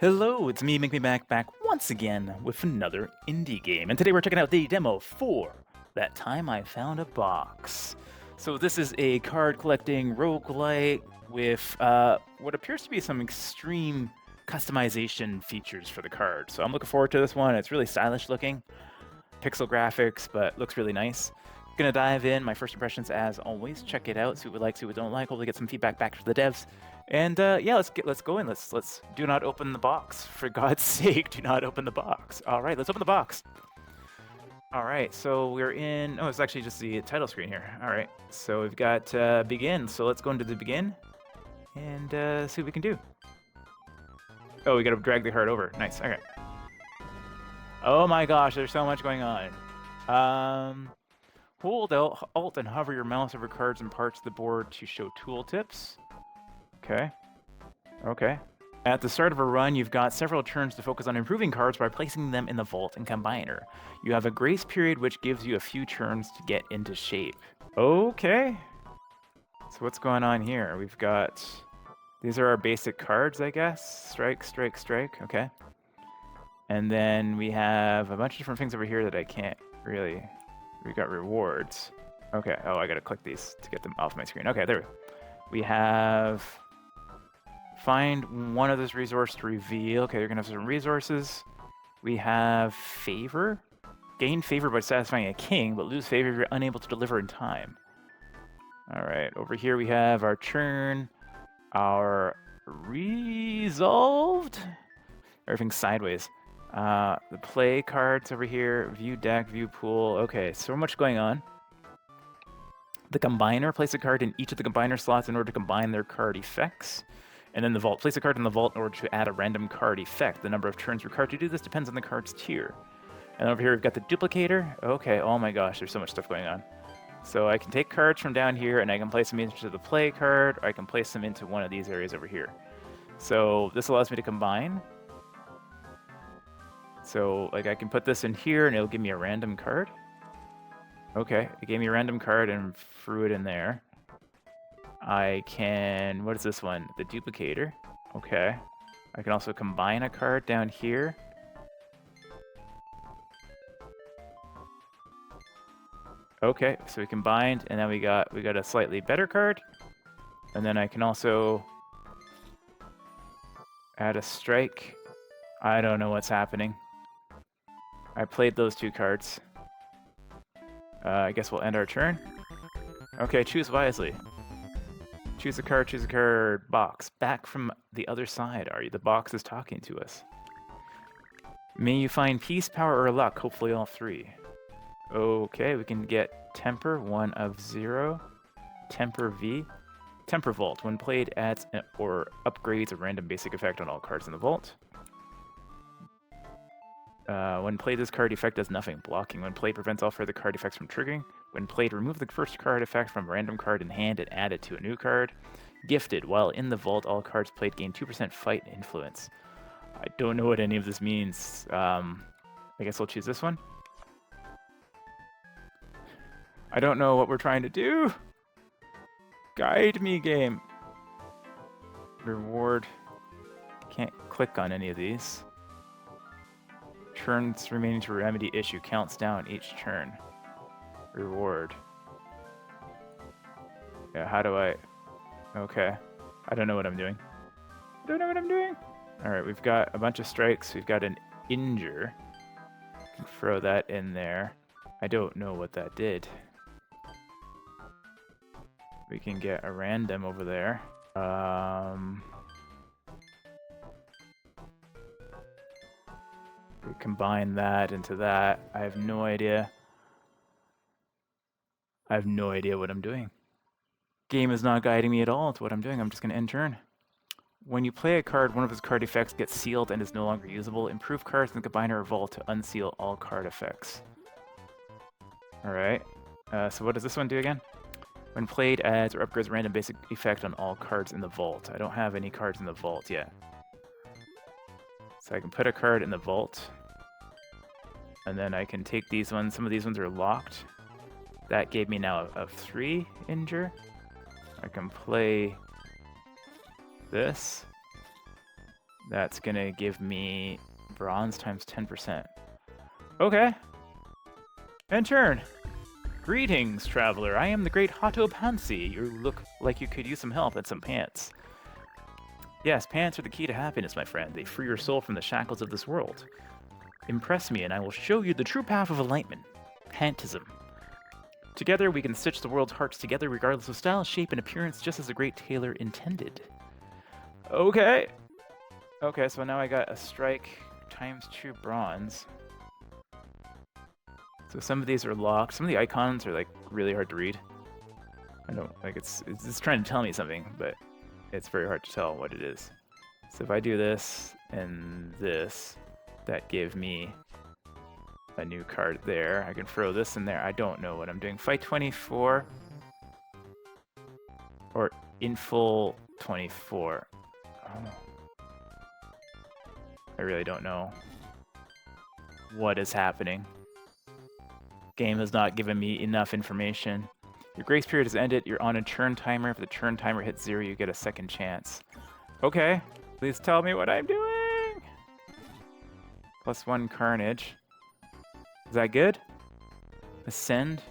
Hello, it's me, Make Me back once again with another indie game. And today we're checking out the demo for That Time I Found a Box. So this is a card collecting roguelite with what appears to be some extreme customization features for the card. So I'm looking forward to this one. It's really stylish looking, pixel graphics, but looks really nice. Gonna dive in. My first impressions, as always, check it out, see what we like, see what we don't like. Hopefully, get some feedback back to the devs. And yeah, let's go in. Let's do not open the box. For God's sake, do not open the box. All right, let's open the box. All right, so we're in. Oh, it's actually just the title screen here. All right, so we've got begin. So let's go into the begin and see what we can do. Oh, we got to drag the card over. Nice. Okay. Oh my gosh, there's so much going on. Hold Alt and hover your mouse over cards and parts of the board to show tooltips. Okay. Okay. At the start of a run, you've got several turns to focus on improving cards by placing them in the vault and combiner. You have a grace period which gives you a few turns to get into shape. Okay. So what's going on here? We've got... These are our basic cards, I guess. Strike, strike, strike. Okay. And then we have a bunch of different things over here that I can't really... We've got rewards. Okay. Oh, I gotta click these to get them off my screen. Okay, there we have... Find one of those resources to reveal. Okay, you're gonna have some resources. We have favor. Gain favor by satisfying a king, but lose favor if you're unable to deliver in time. All right, over here we have our churn, our resolved. Everything's sideways. The play cards over here, view deck, view pool. Okay, so much going on. The combiner, place a card in each of the combiner slots in order to combine their card effects. And then the vault. Place a card in the vault in order to add a random card effect. The number of turns your card to do this depends on the card's tier. And over here we've got the duplicator. Okay, oh my gosh, there's so much stuff going on. So I can take cards from down here and I can place them into the play card, or I can place them into one of these areas over here. So this allows me to combine. So like I can put this in here and it'll give me a random card. Okay, it gave me a random card and threw it in there. I can, what is this one? The duplicator. Okay. I can also combine a card down here. Okay, so we combined, and then we got a slightly better card. And then I can also add a strike. I don't know what's happening. I played those two cards. I guess we'll end our turn. Okay, choose wisely. Choose a card, box. Back from the other side, are you? The box is talking to us. May you find peace, power, or luck, hopefully all three. Okay, we can get Temper, 1 of 0. Temper V. Temper Vault. When played, adds or upgrades a random basic effect on all cards in the vault. When played, this card effect does nothing. Blocking. When played, prevents all further card effects from triggering. When played, remove the first card effect from a random card in hand and add it to a new card. Gifted. While in the vault, all cards played gain 2% fight influence. I don't know what any of this means. I guess I'll choose this one. I don't know what we're trying to do. Guide me, game. Reward. Can't click on any of these. Turns remaining to remedy issue. Counts down each turn. Reward. Yeah, how do I... Okay. I don't know what I'm doing. I don't know what I'm doing. Alright, we've got a bunch of strikes. We've got an injure. Can throw that in there. I don't know what that did. We can get a random over there. We combine that into that. I have no idea. I have no idea what I'm doing. Game is not guiding me at all to what I'm doing. I'm just going to end turn. When you play a card, one of its card effects gets sealed and is no longer usable. Improve cards in the combiner or vault to unseal all card effects. Alright. So what does this one do again? When played, adds or upgrades a random basic effect on all cards in the vault. I don't have any cards in the vault yet. So I can put a card in the vault. And then I can take these ones. Some of these ones are locked. That gave me now a 3 injure. I can play this. That's gonna give me bronze times 10%. Okay. And turn. Greetings, traveler. I am the great Hato Pansy. You look like you could use some help and some pants. Yes, pants are the key to happiness, my friend. They free your soul from the shackles of this world. Impress me, and I will show you the true path of enlightenment. Pantism. Together, we can stitch the world's hearts together regardless of style, shape, and appearance, just as the great tailor intended. Okay. Okay, so now I got a strike times 2 bronze. So some of these are locked. Some of the icons are like really hard to read. I don't like it's trying to tell me something, but it's very hard to tell what it is. So if I do this and this, that gave me a new card there. I can throw this in there. I don't know what I'm doing. Fight 24 or in full 24. Oh. I really don't know what is happening. Game has not given me enough information. Your grace period has ended. You're on a turn timer. If the turn timer hits 0, you get a second chance. Okay, please tell me what I'm doing. +1 carnage. Is that good? Ascend.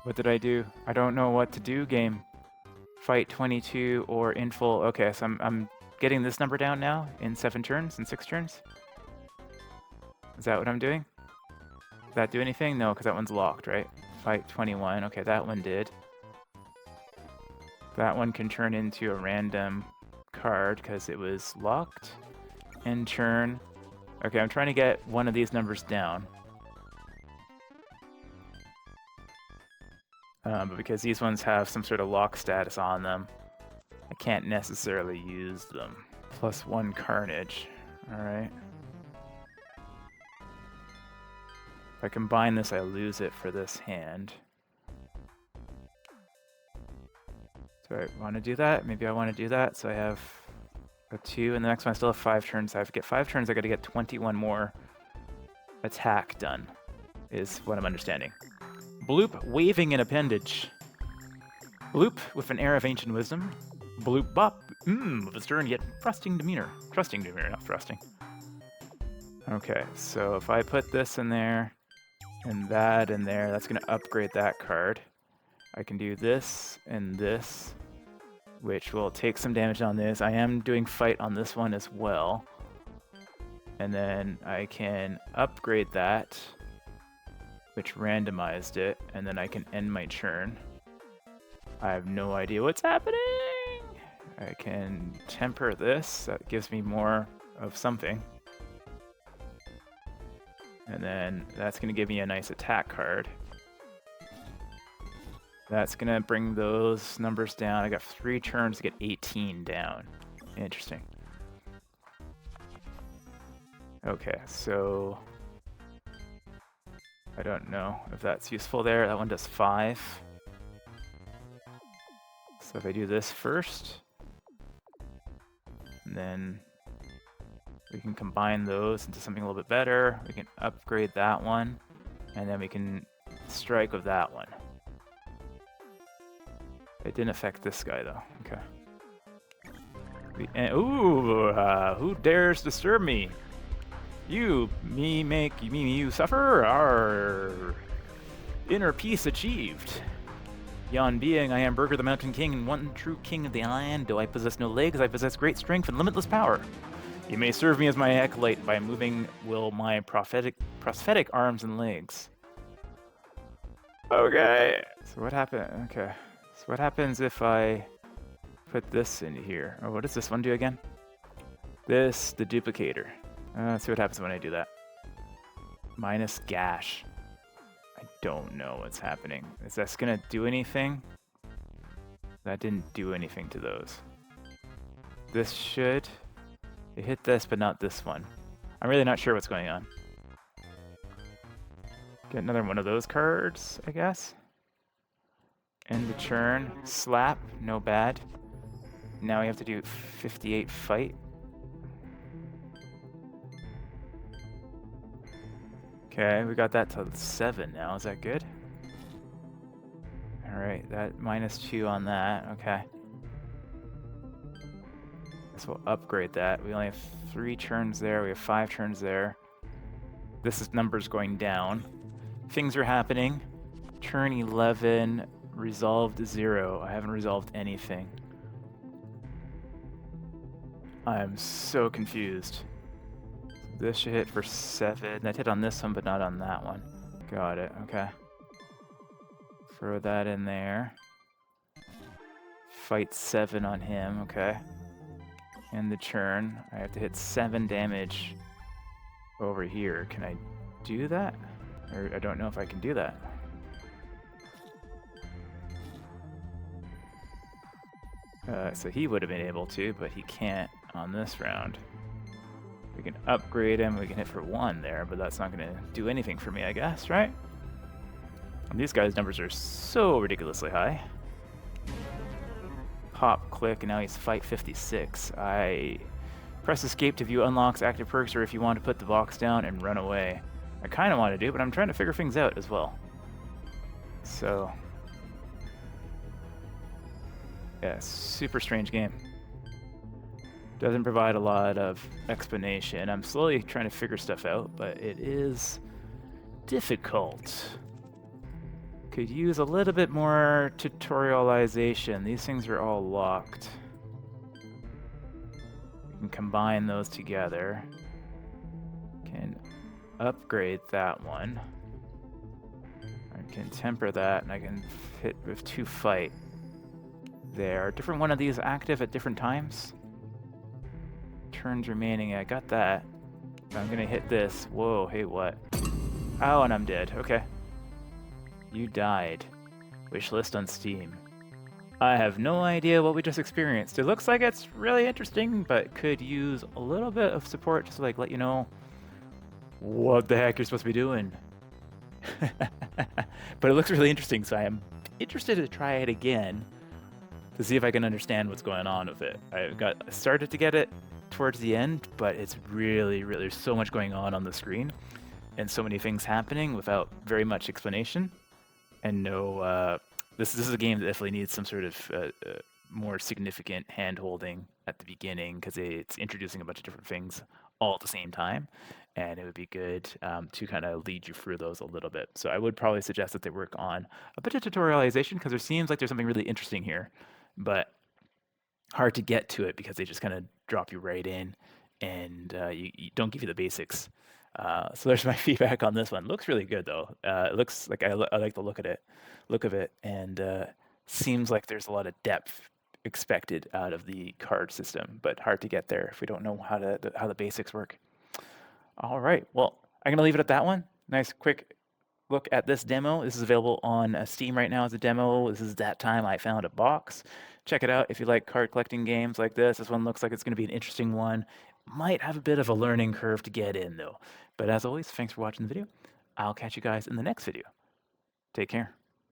What did I do? I don't know what to do, game. Fight 22 or in full. Okay, so I'm getting this number down now in 7 turns, in 6 turns. Is that what I'm doing? Does that do anything? No, because that one's locked, right? Fight 21. Okay, that one did. That one can turn into a random card because it was locked. End turn. Okay, I'm trying to get one of these numbers down. But because these ones have some sort of lock status on them, I can't necessarily use them. +1 carnage. Alright. If I combine this, I lose it for this hand. Do I want to do that? Maybe I want to do that. So I have a 2, and the next one I still have 5 turns. I have to get 5 turns. I got to get 21 more attack done, is what I'm understanding. Bloop, waving an appendage. Bloop, with an air of ancient wisdom. Bloop bop, with a stern yet trusting demeanor. Trusting demeanor, not thrusting. Okay, so if I put this in there, and that in there, that's going to upgrade that card. I can do this and this, which will take some damage on this. I am doing fight on this one as well. And then I can upgrade that, which randomized it, and then I can end my turn. I have no idea what's happening! I can temper this, that gives me more of something. And then that's going to give me a nice attack card. That's going to bring those numbers down. I got 3 turns to get 18 down. Interesting. Okay, so I don't know if that's useful there. That one does 5. So if I do this first, and then we can combine those into something a little bit better. We can upgrade that one, and then we can strike with that one. It didn't affect this guy, though. Okay. Who dares disturb me? You, you suffer? Our inner peace achieved. Yon being, I am Burger the Mountain King, and one true king of the land. Though I possess no legs, I possess great strength and limitless power. You may serve me as my acolyte by moving my prosthetic arms and legs. Okay. So what happened? Okay. So what happens if I put this in here? Oh, what does this one do again? This, the duplicator. Let's see what happens when I do that. Minus gash. I don't know what's happening. Is this gonna do anything? That didn't do anything to those. This should. It hit this, but not this one. I'm really not sure what's going on. Get another one of those cards, I guess. End the turn. Slap, no bad. Now we have to do 58 fight. Okay, we got that to 7 now. Is that good? Alright, that -2 on that. Okay. So we'll upgrade that. We only have 3 turns there. We have 5 turns there. This number's going down. Things are happening. Turn 11, resolved 0. I haven't resolved anything. I'm so confused. This should hit for 7. That hit on this one, but not on that one. Got it, okay. Throw that in there. Fight 7 on him, okay. And the turn. I have to hit 7 damage over here. Can I do that? Or I don't know if I can do that. So he would have been able to, but he can't on this round. We can upgrade him, we can hit for 1 there, but that's not going to do anything for me, I guess, right? And these guys' numbers are so ridiculously high. Pop, click, and now he's fight 56. I press escape to view unlocks, active perks, or if you want to put the box down and run away. I kind of want to do, but I'm trying to figure things out as well. So, yeah, super strange game. Doesn't provide a lot of explanation. I'm slowly trying to figure stuff out, but it is difficult. Could use a little bit more tutorialization. These things are all locked. We can combine those together. Can upgrade that one. I can temper that, and I can hit with 2 fight. There. Different one of these active at different times. Turns remaining. I got that. I'm gonna hit this. Whoa, hey, what? Oh, and I'm dead. Okay. You died. Wishlist on Steam. I have no idea what we just experienced. It looks like it's really interesting, but could use a little bit of support just to like let you know what the heck you're supposed to be doing. But it looks really interesting, so I am interested to try it again to see if I can understand what's going on with it. I started to get it towards the end, but it's really, there's so much going on the screen and so many things happening without very much explanation. And no, this is a game that definitely needs some sort of more significant hand-holding at the beginning, because it's introducing a bunch of different things all at the same time, and it would be good to kind of lead you through those a little bit. So I would probably suggest that they work on a bit of tutorialization, because there seems like there's something really interesting here, but hard to get to it because they just kind of drop you right in, and you don't give you the basics. So there's my feedback on this one. Looks really good though. It looks like I like the look of it, and seems like there's a lot of depth expected out of the card system, but hard to get there if we don't know how the basics work. All right, well, I'm gonna leave it at that one. Nice quick look at this demo. This is available on Steam right now as a demo. This is That Time I Found a Box. Check it out if you like card collecting games like this. This one looks like it's going to be an interesting one. Might have a bit of a learning curve to get in though. But as always, thanks for watching the video. I'll catch you guys in the next video. Take care.